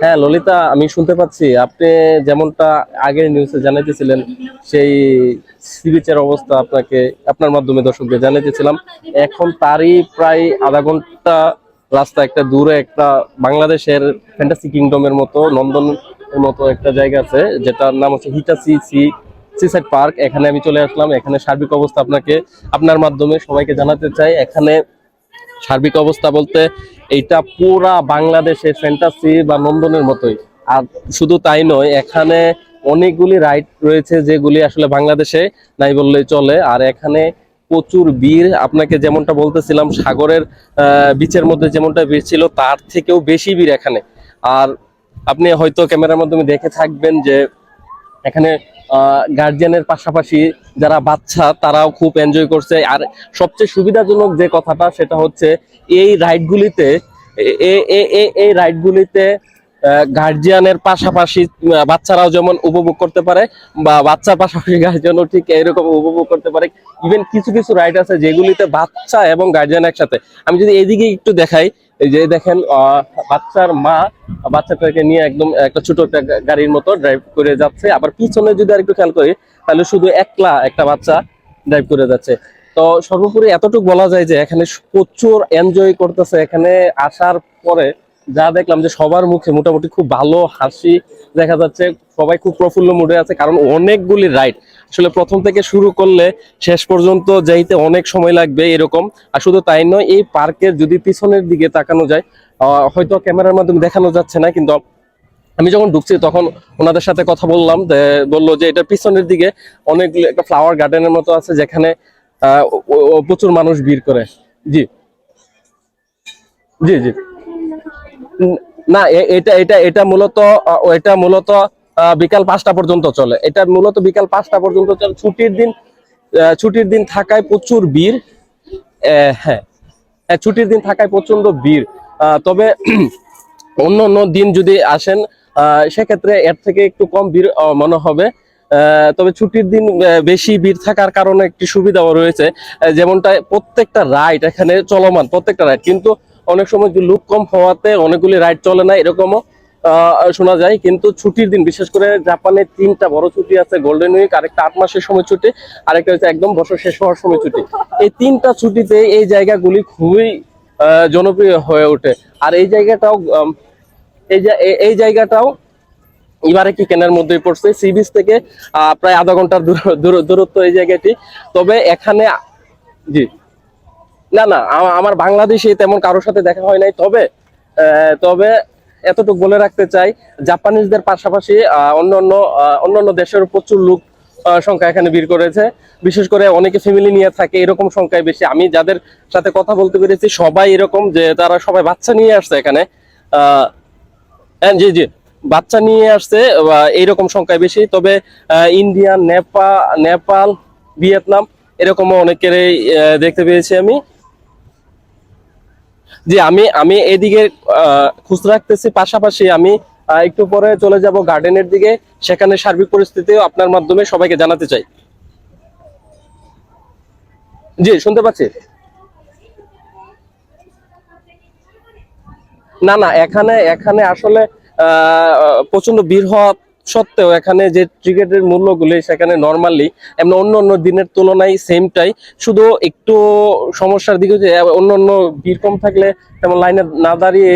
হ্যাঁ ললিতা, আমি শুনতে পাচ্ছি আপনি যেমনটা আগের নিউজে জানাইতেছিলেন, সেই সি বিচের অবস্থা আপনাকে আপনার মাধ্যমে দর্শকদের জানাইতেছিলাম। এখন তারই প্রায় আধা ঘন্টা রাস্তা, একটা দূরে একটা বাংলাদেশের ফ্যান্টাসি কিংডমের মতো নন্দনের মতো একটা জায়গা আছে, যেটার নাম হচ্ছে হিটাসি সিসাইড পার্ক। এখানে আমি চলে আসলাম। এখানে সার্বিক অবস্থা আপনাকে আপনার মাধ্যমে সবাইকে জানাতে চাই। এখানে সার্বিক অবস্থা বলতে এইটা পুরা বাংলাদেশের ফ্যান্টাসি বা নন্দনের মতোই। আর শুধু তাই নয়, এখানে অনেকগুলি রাইড রয়েছে যেগুলি আসলে বাংলাদেশে নাই বললেই চলে। আর এখানে প্রচুর ভিড়, আপনাকে যেমনটা বলতেছিলাম সাগরের বিচের মধ্যে যেমনটা ভিড় ছিল তার থেকেও বেশি ভিড় এখানে। আর আপনি হয়তো ক্যামেরার মাধ্যমে দেখে থাকবেন যে এখানে গার্জিয়ানের পাশাপাশি যারা বাচ্চা তারাও খুব এনজয় করছে। আর সবচেয়ে সুবিধাজনক যে কথাটা সেটা হচ্ছে এই রাইডগুলিতে এই রাইডগুলিতে গার্জিয়ানের পাশাপাশি বাচ্চারাও যেমন উপভোগ করতে পারে, বা বাচ্চার পাশাপাশি গার্জিয়ানও ঠিক এরকম উপভোগ করতে পারে। ইভেন কিছু কিছু রাইড আছে যেগুলিতে বাচ্চা এবং গার্জিয়ান একসাথে। আমি যদি এদিকে একটু দেখাই, এই যে দেখেন বাচ্চার মা বাচ্চাটাকে নিয়ে একদম একটা ছোট একটা গাড়ির মতো ড্রাইভ করে যাচ্ছে। আবার পিছনে যদি আর একটু খেয়াল করি তাহলে শুধু একলা একটা বাচ্চা ড্রাইভ করে যাচ্ছে। তো সর্বোপরি এতটুকু বলা যায় যে এখানে প্রচুর এনজয় করতেছে। এখানে আসার পরে যা দেখলাম যে সবার মুখে মোটামুটি খুব ভালো হাসি দেখা যাচ্ছে, সবাই খুব প্রফুল্ল মুডে আছে, কারণ অনেকগুলি রাইড আসলে প্রথম থেকে শুরু করলে শেষ পর্যন্ত যাইতে অনেক সময় লাগবে এরকম। আর শুধু তাই নয়, এই পার্কের যদি পিছনের দিকে তাকানো যায়, হয়তো ক্যামেরার মাধ্যমে দেখানো যাচ্ছে না, কিন্তু আমি যখন ঢুকছি তখন ওনাদের সাথে কথা বললাম, বললো যে এটার পিছনের দিকে অনেকগুলো একটা ফ্লাওয়ার গার্ডেনের মতো আছে যেখানে প্রচুর মানুষ ভিড় করে। জি জি জি। না, এটা এটা এটা মূলত এটা মূলত বিকাল 5টা পর্যন্ত চলে। এটা মূলত বিকাল 5টা পর্যন্ত চলে। ছুটির দিন থাকায় প্রচুর ভিড়। হ্যাঁ, ছুটির দিন থাকায় প্রচন্ড ভিড়। তবে অন্য অন্য দিন যদি আসেন সেক্ষেত্রে এর থেকে একটু কম ভিড় মনে হবে। তবে ছুটির দিন বেশি ভিড় থাকার কারণে একটি সুবিধাও রয়েছে, যেমনটা প্রত্যেকটা রাইড এখানে চলমান, প্রত্যেকটা রাইড কিন্তু অনেক সময় লোক কম হওয়াতে অনেকগুলি রাইড চলে না, এরকমও শোনা যায়। কিন্তু ছুটির দিন বিশেষ করে জাপানে 3টা বড় ছুটি আছে, গোল্ডেন উইক, আরেকটা 8 মাসের সময় ছুটি, আরেকটা হচ্ছে একদম বছর শেষ হওয়ার সময় ছুটি। এই 3টা ছুটিতে এই জায়গাগুলি খুবই জনপ্রিয় হয়ে ওঠে। আর এই জায়গাটাও এই জায়গাটাও এবারে কি কেনার মধ্যেই পড়ছে, সি বিচ থেকে প্রায় আধা ঘন্টার দূরত্ব এই জায়গাটি। তবে এখানে জি, না না, আমার বাংলাদেশে তেমন কারোর সাথে দেখা হয় নাই। তবে তবে এতটুকু বলে রাখতে চাই, জাপানিজদের পাশাপাশি অন্যান্য দেশের প্রচুর লোক সংখ্যা এখানে ভিড় করেছে। বিশেষ করে অনেকে ফ্যামিলি নিয়ে থাকে, এরকম সংখ্যায় বেশি। আমি যাদের সাথে কথা বলতে পেরেছি সবাই এরকম যে তারা সবাই বাচ্চা নিয়ে আসছে এখানে। আহ জি জি, বাচ্চা নিয়ে আসছে, এইরকম সংখ্যায় বেশি। তবে ইন্ডিয়া, নেপাল, ভিয়েতনাম এরকমও অনেকেরই দেখতে পেয়েছি আমি। জি, আমি আমি এদিকে খোঁজ রাখতেছি, পাশাপাশি আমি একটু পরে চলে যাব গার্ডেনের দিকে। সেখানে সার্বিক পরিস্থিতিও আপনার মাধ্যমে সবাইকে জানাতে চাই। জি, শুনতে পাচ্ছি। না না, এখানে এখানে আসলে প্রচন্ড ভিড় হওয়া সত্ত্বেও এখানে যে টিকিটের মূল্যগুলি সেখানে নর্মালি এমন অন্য অন্য দিনের তুলনায় সেমটাই। শুধু একটু সমস্যার দিকে যে অন্য অন্য ভিড় কম থাকলে তেমন লাইনে না দাঁড়িয়ে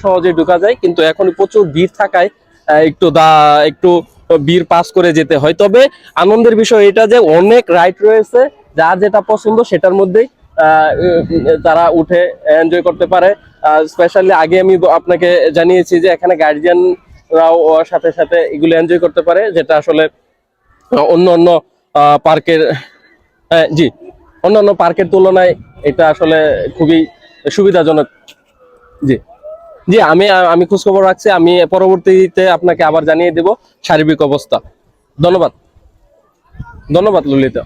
সহজেই ঢোকা যায়, কিন্তু এখন প্রচুর ভিড় থাকায় একটু ভিড় পাস করে যেতে হয়। তবে আনন্দের বিষয় এটা যে অনেক রাইড রয়েছে, যার যেটা পছন্দ সেটার মধ্যেই তারা উঠে এনজয় করতে পারে। স্পেশালি আগে আমি আপনাকে জানিয়েছি যে এখানে গার্জিয়ানরাও সাথে সাথে এগুলো এনজয় করতে পারে, যেটা আসলে অন্য অন্য পার্কের জি, অন্যান্য পার্কের তুলনায় এটা আসলে খুবই সুবিধাজনক। জি জি, আমি আমি খোঁজখবর রাখছি। আমি পরবর্তীতে আপনাকে আবার জানিয়ে দেব সার্বিক অবস্থা। ধন্যবাদ। ধন্যবাদ ললিতা।